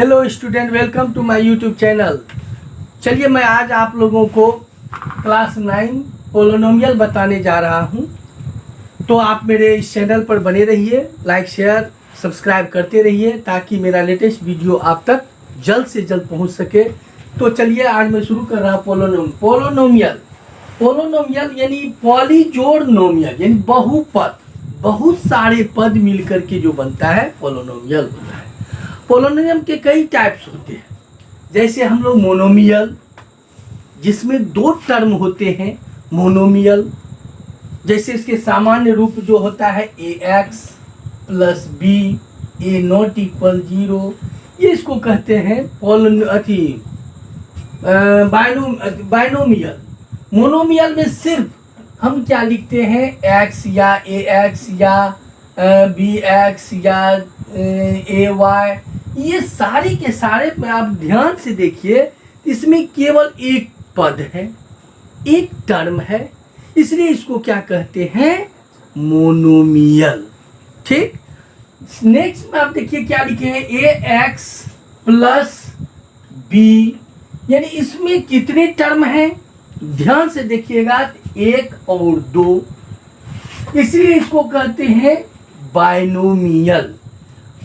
Hello student, welcome to my YouTube channel. चलिए मैं आज आप लोगों को क्लास 9 पोलिनोमियल बताने जा रहा हूं। तो आप मेरे इस चैनल पर बने रहिए, लाइक शेयर सब्सक्राइब करते रहिए ताकि मेरा लेटेस्ट वीडियो आप तक जल्द से जल्द पहुंच सके। तो चलिए आज मैं शुरू कर रहा हूँ। पोलिनोमियल यानी पॉलीजोड़ नोमियल यानी बहुपद, बहुत सारे पद मिलकर के जो बनता है पोलिनोमियल होता है। पोलिनोमियल के कई टाइप्स होते हैं, जैसे हम लोग मोनोमियल जिसमें दो टर्म होते हैं, मोनोमियल जैसे इसके सामान्य रूप जो होता है ax plus B A not equal 0, ये इसको कहते हैं बाइनोमियल। मोनोमियल में सिर्फ हम क्या लिखते हैं, x या ax या bx या ay, ये सारे के सारे में आप ध्यान से देखिए, इसमें केवल एक पद है, एक टर्म है, इसलिए इसको क्या कहते हैं, मोनोमियल। ठीक। नेक्स्ट में आप देखिए क्या लिखे हैं, ax प्लस b, यानी इसमें कितने टर्म हैं, ध्यान से देखिएगा, एक और दो, इसलिए इसको कहते हैं बाइनोमियल।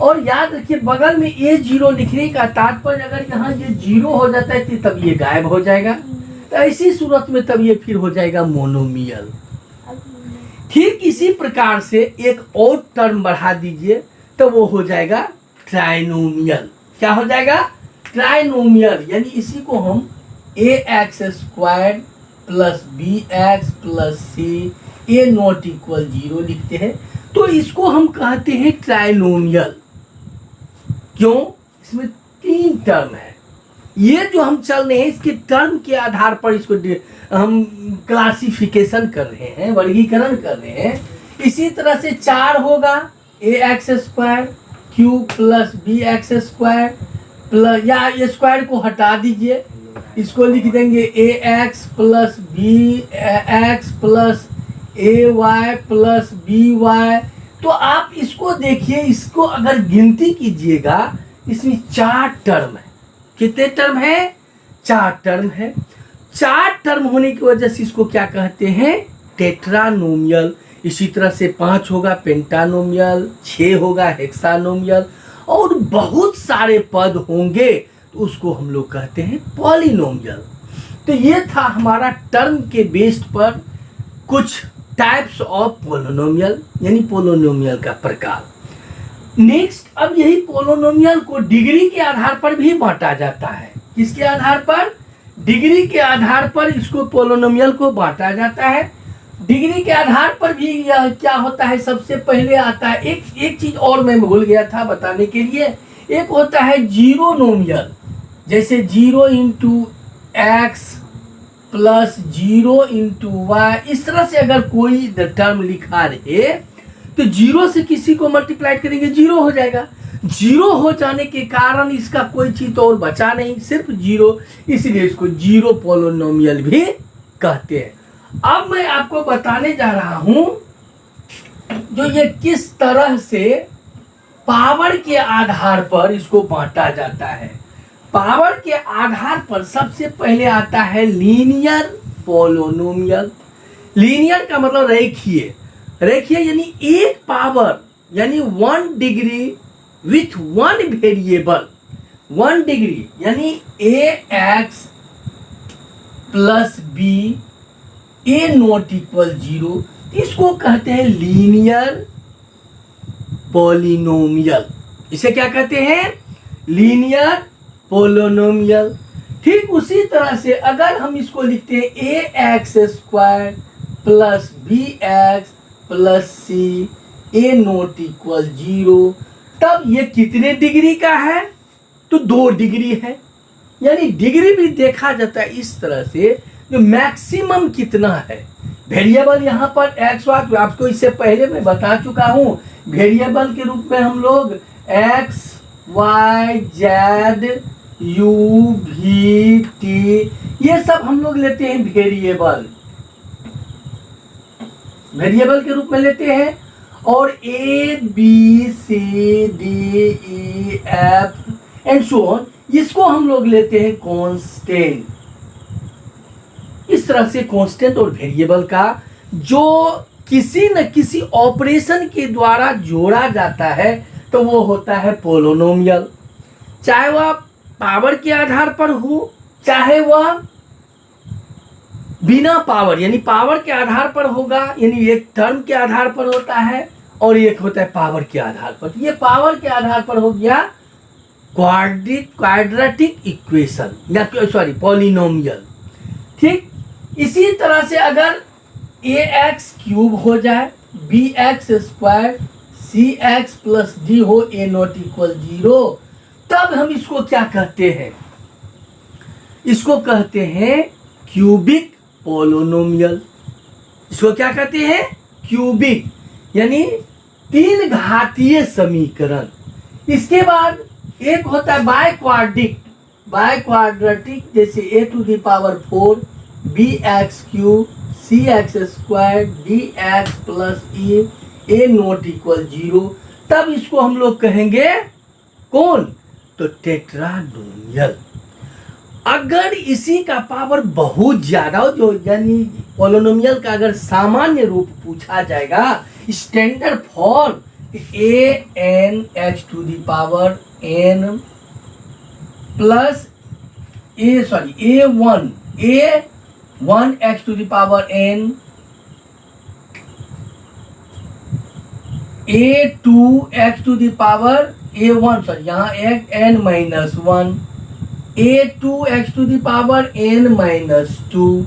और याद रखिए बगल में a0 लिखने का तात्पर्य, अगर यहाँ ये 0 हो जाता है तो तब ये गायब हो जाएगा, तो ऐसी सूरत में तब ये फिर हो जाएगा मोनोमियल। ठीक इसी प्रकार से एक और टर्म बढ़ा दीजिए तो वो हो जाएगा ट्राइनोमियल। क्या हो जाएगा, ट्राइनोमियल, यानी इसी को हम ax square plus bx plus c A not equal 0 लिखते हैं। तो इसको हम कहते हैं ट्राइनोमियल। क्यों, इसमें तीन टर्म है। ये जो हम चल रहे हैं इसके टर्म के आधार पर इसको हम क्लासिफिकेशन कर रहे हैं, वर्गीकरण कर रहे हैं। इसी तरह से 4 होगा, ax square cube plus bx square plus, या ये स्क्वायर को हटा दीजिए, इसको लिख देंगे ax plus bx plus ay plus by। तो आप इसको देखिए, इसको अगर गिनती कीजिएगा, इसमें 4 टर्म है। कितने टर्म है, 4 टर्म है। 4 टर्म होने की वजह से इसको क्या कहते हैं, टेट्रानोमियल। इसी तरह से 5 होगा पेंटानोमियल, 6 होगा हेक्सानोमियल, और बहुत सारे पद होंगे तो उसको हम लोग कहते हैं पॉलिनोमियल। तो ये था हमारा टर्म के बेस्ड पर कुछ टाइप्स ऑफ पोलिनोमियल, यानी पोलिनोमियल का प्रकार। नेक्स्ट, अब यही पोलिनोमियल को डिग्री के आधार पर भी बांटा जाता है। किसके आधार पर, डिग्री के आधार पर इसको पोलिनोमियल को बांटा जाता है। डिग्री के आधार पर भी यह क्या होता है, सबसे पहले आता है एक चीज और मैं भूल गया था बताने के लिए, एक होता है जीरोनोमियल। जैसे 0 into X plus 0 into Y, इस तरह से अगर कोई टर्म लिखा रहे तो 0 से किसी को मल्टीप्लाई करेंगे 0 हो जाएगा। 0 हो जाने के कारण इसका कोई चीज तो और बचा नहीं, सिर्फ 0, इसलिए इसको जीरो पोलिनोमियल भी कहते हैं। अब मैं आपको बताने जा रहा हूं जो ये किस तरह से पावर के आधार पर इसको बांटा जाता है। पावर के आधार पर सबसे पहले आता है लीनियर पोलिनोमियल। लीनियर का मतलब रेखीय, रेखीय यानी एक पावर, यानी 1 डिग्री विथ 1 वेरिएबल। 1 डिग्री यानी ax plus b A not equal 0, इसको कहते हैं लीनियर पोलिनोमियल। इसे क्या कहते हैं, लीनियर पोलिनोमियल। ठीक उसी तरह से अगर हम इसको लिखते हैं ax square plus bx plus c A not equal 0, तब ये कितने डिग्री का है, तो 2 डिग्री है। यानी डिग्री भी देखा जाता है इस तरह से, जो मैक्सिमम कितना है। वेरिएबल यहाँ पर x वाई, आपको इससे पहले मैं बता चुका हूँ, वेरिएबल के रूप में हम लोग x y z u v t ये सब हम लोग लेते हैं वेरिएबल, वेरिएबल के रूप में लेते हैं। और a b c d e f and so on. इसको हम लोग लेते हैं कांस्टेंट। इस तरह से कांस्टेंट और वेरिएबल का जो किसी न किसी ऑपरेशन के द्वारा जोड़ा जाता है तो वो होता है पोलिनोमियल, चाहे वह पावर के आधार पर हो, चाहे वह बिना पावर यानी पावर के आधार पर होगा, यानी एक टर्म के आधार पर होता है और एक होता है पावर के आधार पर। ये पावर के आधार पर हो गया क्वाड्रेटिक इक्वेशन या सॉरी पॉलिनोमियल। ठीक इसी तरह से अगर ए एक्स क्यूब हो जाए, बी एक्स स्क्वायर, सी एक्स प्लस डी हो, ए नॉट इक्वल 0, तब हम इसको क्या कहते हैं? इसको कहते हैं क्यूबिक पोलिनोमियल। इसको क्या कहते हैं? क्यूबिक यानी 3 घातीय समीकरण। इसके बाद एक होता है बायक्वाड्रेटिक, जैसे A to the power 4 B X cube C X square D X plus A not equal 0, तब इसको हम लोग कहेंगे कौन? तो टेट्रानोमियल। अगर इसी का पावर बहुत ज्यादा हो, जो यानी पोलिनोमियल का अगर सामान्य रूप पूछा जाएगा, standard form A N X to the power N plus A one X to the power N, A two X to the power A one यहाँ N minus 1, A two X to the power N minus 2,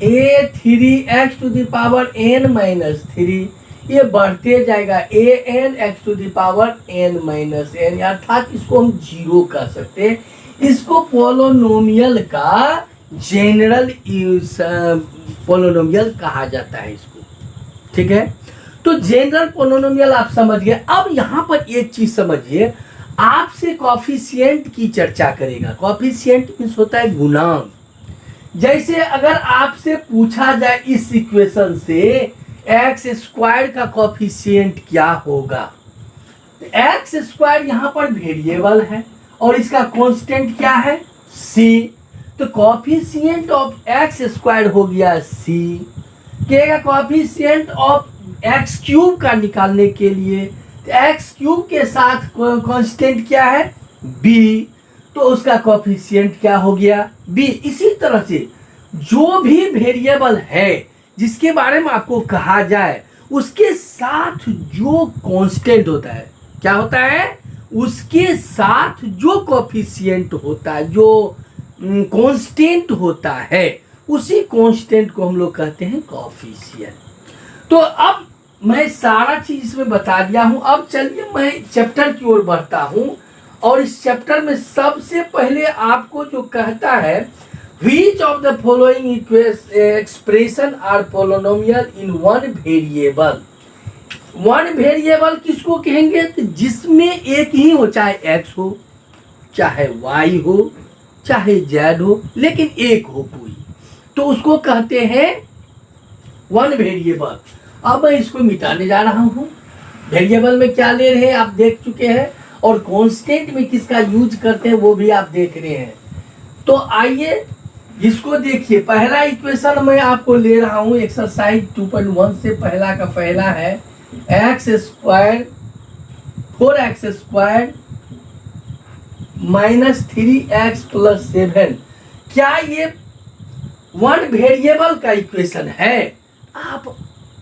A three X to the power N minus 3, ये बढ़ते जाएगा A N X to the power N minus N, अर्थात इसको हम 0 कह सकते हैं। इसको पोलिनोमियल का जनरल पोलिनोमियल कहा जाता है इसको। ठीक है, तो जनरल पोलिनोमियल आप समझ गए। अब यहां पर एक चीज समझिए, आपसे कॉफिशिएंट की चर्चा करेगा। कॉफिशिएंट मीन्स होता है गुणांक। जैसे अगर आपसे पूछा जाए इस इक्वेशन से एक्स स्क्वायर का कॉफिशिएंट क्या होगा, एक्स स्क्वायर यहां पर वेरिएबल है और इसका कांस्टेंट क्या है? सी। तो कॉफिशिएंट ऑफ एक्स स्क्वायर हो गया सी। क्या कॉफिशिएंट ऑफ एक्स क्यूब का निकालने के लिए एक्स क्यूब के साथ कांस्टेंट क्या है? बी, तो उसका कॉफिशिएंट क्या हो गया? बी। इसी तरह से जो भी वेरिएबल है जिसके बारे में आपको कहा जाए, उसके साथ जो कांस्टेंट होता है, क्या होता है? उसके साथ जो कॉफिशिएंट होता है, जो कांस्टेंट होता है, उसी कांस्टेंट को हम लोग कहते हैं कॉफिशिएंट। तो अब मैं सारा चीज इसमें बता दिया हूं। अब चलिए मैं चैप्टर की ओर बढ़ता हूं और इस चैप्टर में सबसे पहले आपको जो कहता है, which of the following expression are polynomial in one variable. One variable किसको कहेंगे? तो जिसमें एक ही हो, चाहे एक्स हो, चाहे वाई हो, चाहे जेड हो, लेकिन एक हो कोई, तो उसको कहते हैं वन वेरिएबल। अब मैं इसको मिटाने जा रहा हूं। वेरिएबल में क्या ले रहे हैं आप देख चुके हैं, और कांस्टेंट में किसका यूज करते हैं वो भी आप देख रहे हैं। तो आइए इसको देखिए। पहला इक्वेशन मैं आपको ले रहा हूं एक्सरसाइज 2.1 से। पहला का पहला है x square 4x square minus 3x plus 7। क्या ये वन वेरिएबल का इक्वेशन है? आप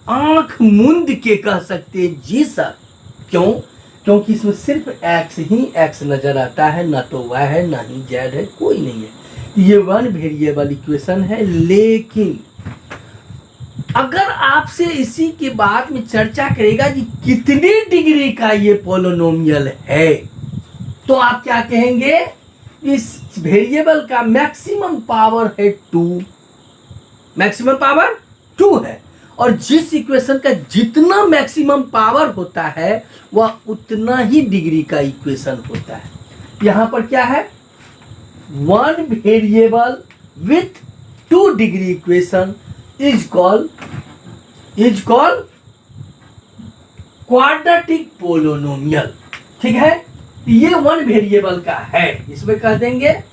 आंख मूंद के कह सकते हैं जी सर। क्यों? क्योंकि इसमें सिर्फ x ही x नजर आता है, ना तो y है ना ही z है, कोई नहीं है। ये वन वेरिएबल इक्वेशन है। लेकिन अगर आपसे इसी के बाद में चर्चा करेगा कि कितनी डिग्री का ये पोलिनोमियल है, तो आप क्या कहेंगे? इस वेरिएबल का मैक्सिमम पावर है 2, मैक्सिमम पावर 2 है। और जिस इक्वेशन का जितना मैक्सिमम पावर होता है वह उतना ही डिग्री का इक्वेशन होता है। यहां पर क्या है? One variable with 2 degree equation is called quadratic polynomial. ठीक है, ये वन वेरिएबल का है, इसमें कह देंगे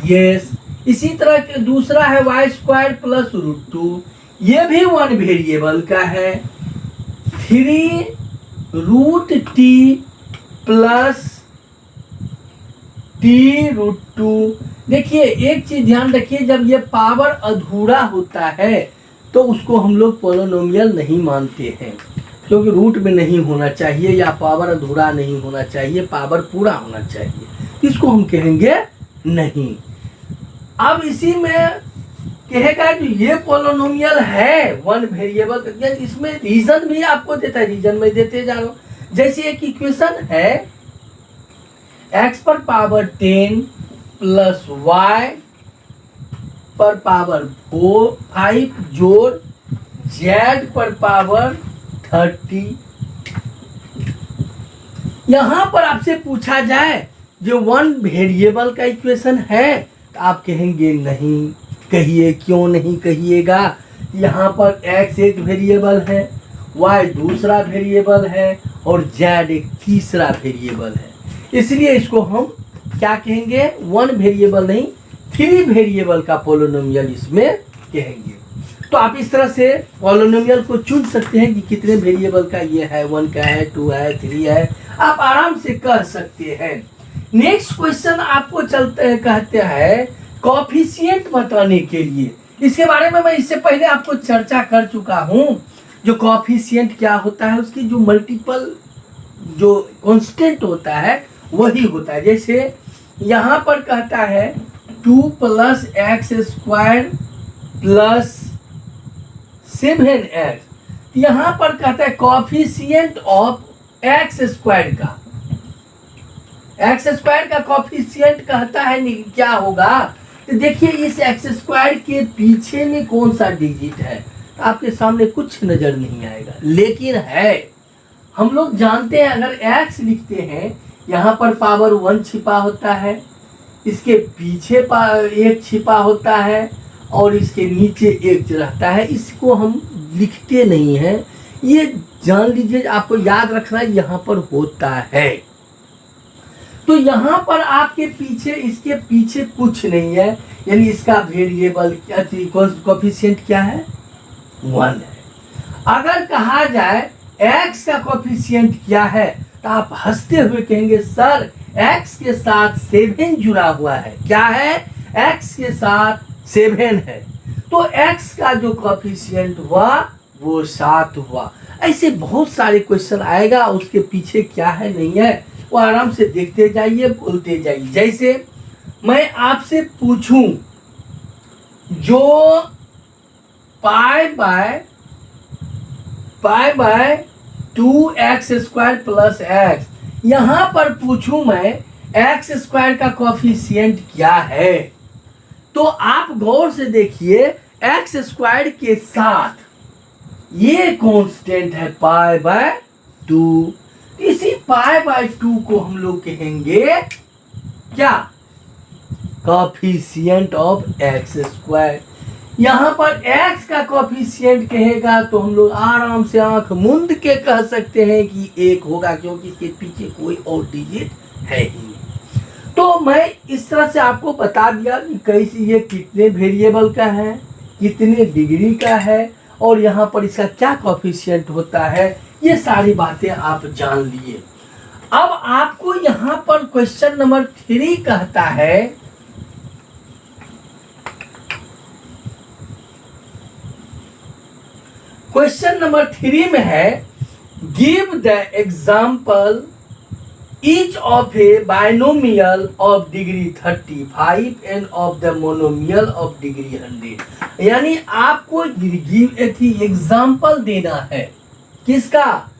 यस। इसी तरह के दूसरा है Y square plus root two, ये भी वन वेरिएबल का है। 3√t plus t√2। देखिए एक चीज ध्यान रखिए, जब ये पावर अधूरा होता है तो उसको हम लोग पोलिनोमियल नहीं मानते हैं, क्योंकि रूट में नहीं होना चाहिए या पावर अधूरा नहीं होना चाहिए, पावर पूरा होना चाहिए, इसको हम कहेंगे नहीं। अब इसी में कहेगा कि ये पोलिनोमियल है वन वेरिएबल, इसमें रीजन भी आपको देता है, रीजन में देते जा रहा हूं। जैसे एक इक्वेशन है x पर पावर 10 प्लस y पर पावर 5 जोड़ z पर पावर 30। यहां पर आपसे पूछा जाए जो वन वेरिएबल का इक्वेशन है तो आप कहेंगे नहीं। कहिए क्यों नहीं कहिएगा? यहाँ पर x एक वेरिएबल है, y दूसरा वेरिएबल है और z एक तीसरा वेरिएबल है, इसलिए इसको हम क्या कहेंगे? वन वेरिएबल नहीं, 3 वेरिएबल का पोलिनोमियल इसमें कहेंगे। तो आप इस तरह से पोलिनोमियल को चुन सकते हैं कि कितने वेरिएबल का ये है, 1 का है, 2 है, 3 है, आप आराम से कह सकते हैं। नेक्स्ट क्वेश्चन आपको चलते कहते हैं कोएफिशिएंट बताने के लिए। इसके बारे में मैं इससे पहले आपको चर्चा कर चुका हूं। जो कोएफिशिएंट क्या होता है, उसकी जो मल्टीपल जो कांस्टेंट होता है वही होता है। जैसे यहाँ पर कहता है 2 plus X square plus 7x, यहाँ पर कहता है कोएफिशिएंट ऑफ एक्स स्क्वायर का। एक्स स्क्वायर का कोएफिशिएंट कहता है क्या होगा? तो देखिए इस एक्स स्क्वायर के पीछे में कौन सा डिजिट है, आपके सामने कुछ नजर नहीं आएगा, लेकिन है। हम लोग जानते हैं अगर x लिखते हैं, यहाँ पर पावर 1 छिपा होता है, इसके पीछे एक छिपा होता है और इसके नीचे एक रहता है, इसको हम लिखते नहीं हैं। ये जान लीजिए, आपको याद रखना यहाँ पर होता है। तो यहाँ पर आपके पीछे, इसके पीछे कुछ नहीं है, यानी इसका वेरिएबल कोएफिशिएंट क्या है? 1 है। अगर कहा जाए x का कोएफिशिएंट क्या है, तो आप हंसते हुए कहेंगे सर x के साथ 7 जुड़ा हुआ है। क्या है? x के साथ 7 है, तो x का जो कोएफिशिएंट हुआ वो 7 हुआ। ऐसे बहुत सारे क्वेश्चन आएगा, उसके पीछे क्या है नहीं है वो आराम से देखते जाइए, बोलते जाइए। जैसे मैं आपसे पूछूं जो pi by 2x square plus x, यहां पर पूछूं मैं x स्क्वायर का कोएफिशिएंट क्या है, तो आप गौर से देखिए x स्क्वायर के साथ ये कांस्टेंट है पाई बाय 2। इसी पाई बाय 2 को हम लोग कहेंगे क्या? Coefficient of x square. यहाँ पर x का कोएफिशिएंट कहेगा तो हम लोग आराम से आंख मूंद के कह सकते हैं कि 1 होगा, क्योंकि इसके पीछे कोई और डिजिट है ही नहीं। तो मैं इस तरह से आपको बता दिया कि कैसे ये कितने वेरिएबल का है, कितने डिग्री का है और यहाँ पर इसका क्या कोएफिशिएंट होता है, ये सारी बातें आप जान लिए। अब आपको यहाँ पर क्वेश्चन नंबर 3 कहता है क्वेश्चन नंबर 3 में है give the example each of A binomial of degree 35 end of the monomial of degree 100। यानी आपको एग्जाम्पल देना है। किसका?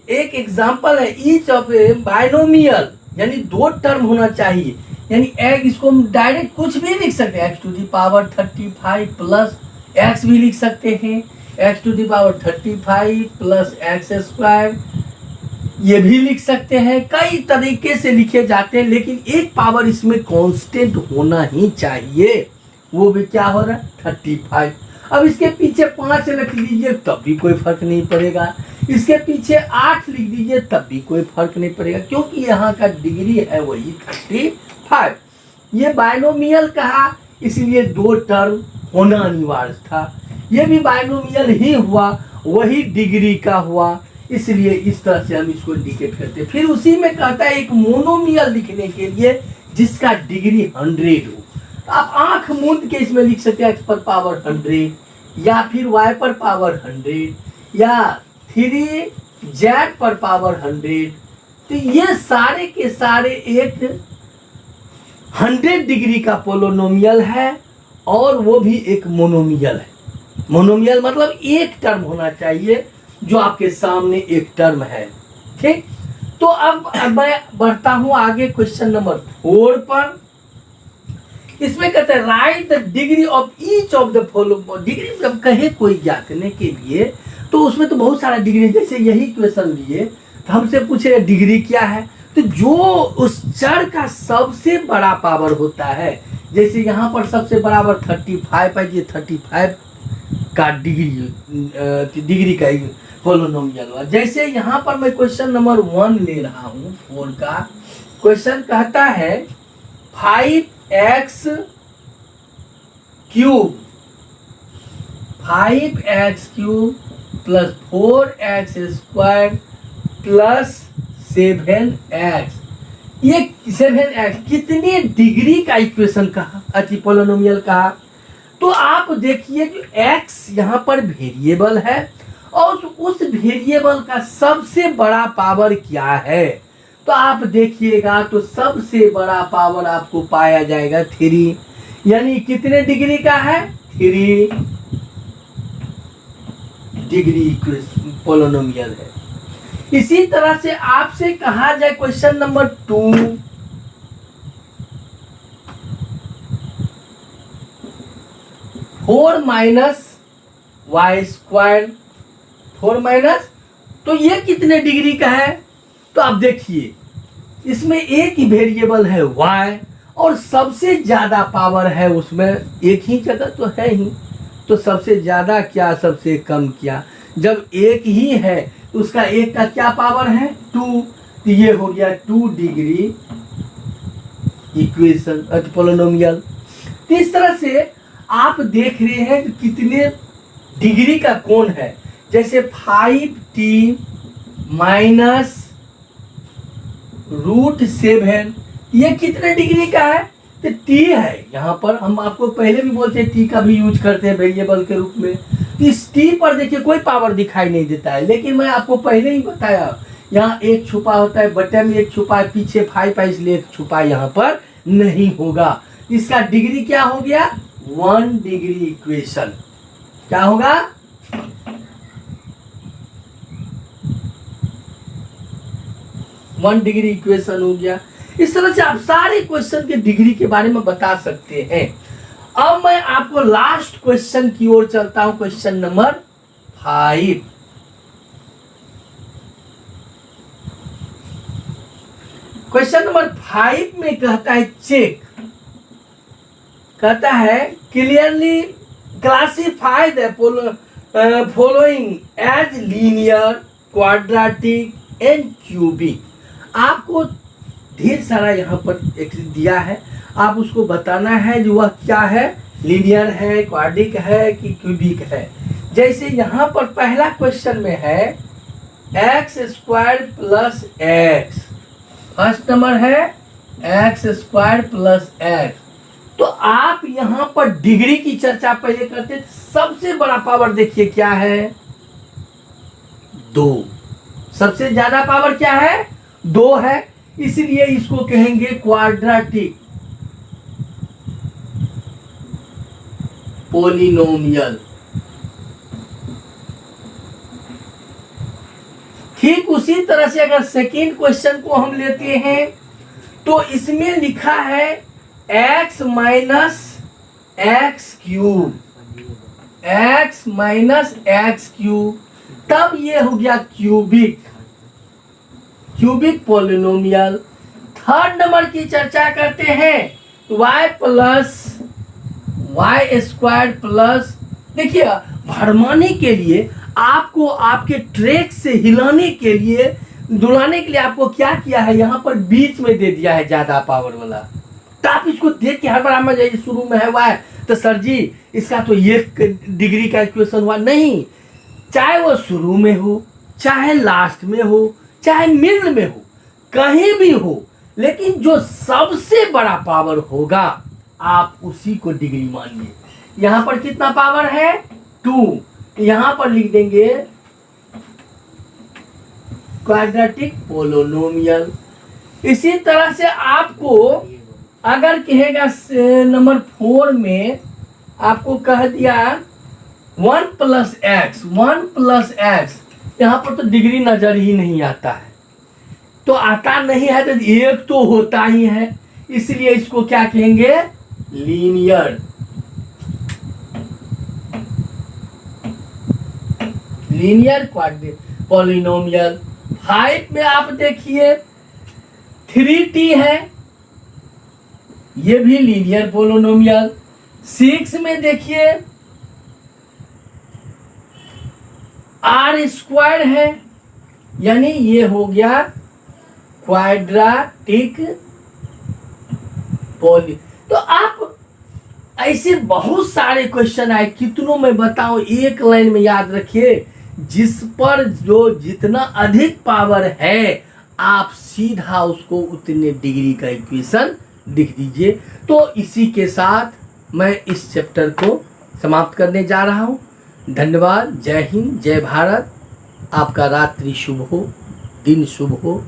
एक एग्जाम्पल है ईच ऑफ ए बाइनोमियल, यानी 2 टर्म होना चाहिए, यानी एक, इसको हम डायरेक्ट कुछ भी लिख सकते हैं, x to the power 35 plus x भी लिख सकते हैं, x to the power 35 plus X square ये भी लिख सकते हैं। कई तरीके से लिखे जाते हैं, लेकिन एक पावर इसमें कांस्टेंट होना ही चाहिए, वो भी क्या हो रहा है? 35। अब इसके पीछे 5 रख लीजिए तब भी कोई फर्क नहीं पड़ेगा। इसके पीछे 8 लिख दीजिए तब भी कोई फर्क नहीं पड़ेगा, क्योंकि यहाँ का डिग्री है वही 35। ये बाइनोमियल कहा इसलिए 2 टर्म होना अनिवार्य था। ये भी बाइनोमियल ही हुआ, वही डिग्री का हुआ, इसलिए इस तरह से हम इसको इंडिकेट करते हैं। फिर उसी में कहता है एक मोनोमियल लिखने के लिए जिसका डिग्री 100 हो। आप आंख मूंद के इसमें लिख सकते हैं x पर पावर 100 या फिर y पर पावर 100 या 3z पर पावर 100। तो ये सारे के सारे एक 100 डिग्री का पोलिनोमियल है और वो भी एक मोनोमियल है। मोनोमियल मतलब एक टर्म होना चाहिए जो आपके सामने एक टर्म है। ठीक, तो अब मैं बढ़ता हूं आगे क्वेश्चन नंबर 4 पर। इसमें कहते हैं right the degree of each of the following. Degree जब कहे कोई ज्ञात करने के लिए तो उसमें तो बहुत सारा डिग्री, जैसे यही क्वेश्चन लिए तो हमसे पूछे डिग्री क्या है, तो जो उस चर का सबसे बड़ा पावर होता है, जैसे यहाँ पर सबसे बराबर 35 है, ये 35 का डिग्री का पोलिनोमियल हुआ। जैसे यहाँ पर मैं क्वेश्चन नंबर 1 ले रहा हूँ 4 का। क्वेश्चन कहता है 5x cube plus 4x square plus 7x। ये 7x कितने डिग्री का इक्वेशन कहा, अच्छी पोलिनोमियल कहा। तो आप देखिए जो x यहाँ पर वेरिएबल है और उस वेरिएबल का सबसे बड़ा पावर क्या है, तो आप देखिएगा तो सबसे बड़ा पावर आपको पाया जाएगा 3, यानी कितने डिग्री का है, 3 डिग्री पोलिनोमियल है। इसी तरह से आपसे कहा जाए question number 2, four minus Y square, 4 minus, तो ये कितने डिग्री का है। तो आप देखिए इसमें एक ही वेरिएबल है y और सबसे ज्यादा पावर है उसमें, एक ही जगह तो है ही, तो सबसे ज्यादा क्या सबसे कम क्या, जब एक ही है तो उसका एक का क्या पावर है 2, तो ये हो गया 2 डिग्री इक्वेशन पोलिनोमियल। तो इस तरह से आप देख रहे हैं कि कितने डिग्री का कोण है, जैसे 5t माइनस √7, ये कितने डिग्री का है, तो t है। यहाँ पर हम आपको पहले भी बोलते हैं t का भी यूज करते हैं वेरिएबल के रूप में। तो इस t पर देखिए कोई पावर दिखाई नहीं देता है, लेकिन मैं आपको पहले ही बताया यहाँ एक छुपा होता है, बटे में एक छुपा है, पीछे 5 है, इसलिए एक छुपा यहाँ पर नहीं होगा। इसका डिग्री क्या हो गया, 1 डिग्री इक्वेशन। क्या होगा, 1 डिग्री इक्वेशन हो गया। इस तरह से आप सारे क्वेश्चन के डिग्री के बारे में बता सकते हैं। अब मैं आपको लास्ट क्वेश्चन की ओर चलता हूं, क्वेश्चन नंबर 5। क्वेश्चन नंबर 5 में कहता है चेक, कहता है clearly classify the following as linear, quadratic and cubic. आपको ढेर सारा यहाँ पर एक दिया है, आप उसको बताना है जो वह क्या है, लीनियर है, क्वाड्रिक है कि क्यूबिक है। जैसे यहाँ पर पहला क्वेश्चन में है x square plus x, first number है एक्स स्क्वायर प्लस एक्स। तो आप यहाँ पर डिग्री की चर्चा पहले करते, सबसे बड़ा पावर देखिए क्या है, 2। सबसे ज्यादा पावर क्या है, 2 है, इसलिए इसको कहेंगे क्वाड्रेटिक पोलिनोमियल। ठीक उसी तरह से अगर सेकेंड क्वेश्चन को हम लेते हैं तो इसमें लिखा है x minus x cube, x minus x cube, तब ये हो गया क्यूबिक पोलिनोमियल। थर्ड नंबर की चर्चा करते हैं y plus Y square plus, देखिए भरमाने के लिए आप आपको आपके ट्रैक से हिलाने के लिए, डुलाने के लिए आपको क्या किया है, यहाँ पर बीच में दे दिया है ज्यादा पावर वाला। तो आप इसको देख के हर बार में जाइए, शुरू में है हुआ है तो सर जी इसका तो 1 डिग्री का इक्वेशन हुआ। नहीं, चाहे वो शुरू में हो, चाहे लास्ट में हो, चाहे मिडल में हो, कहीं भी हो, लेकिन जो सबसे बड़ा पावर होगा आप उसी को डिग्री मानिए। यहां पर कितना पावर है, 2, यहां पर लिख देंगे क्वाड्रेटिक पोलिनोमियल। इसी तरह से आपको अगर कहेगा नंबर 4 में आपको कह दिया 1 + x, 1 + x, यहाँ पर तो डिग्री नजर ही नहीं आता है, तो आता नहीं है तो एक तो होता ही है, इसलिए इसको क्या कहेंगे, लीनियर। Linear quadratic polynomial. 5 में आप देखिए 3t है, ये भी लीनियर पोलिनोमियल। 6 में देखिए r² है, यानी ये हो गया क्वाड्रेटिक पोली। तो आप ऐसे बहुत सारे क्वेश्चन आए, कितनों में बताऊं, एक लाइन में याद रखिए, जिस पर जो जितना अधिक पावर है आप सीधा उसको उतने डिग्री का इक्वेशन लिख दीजिए। तो इसी के साथ मैं इस चैप्टर को समाप्त करने जा रहा हूं। धन्यवाद। जय हिंद, जय भारत। आपका रात्रि शुभ हो, दिन शुभ हो।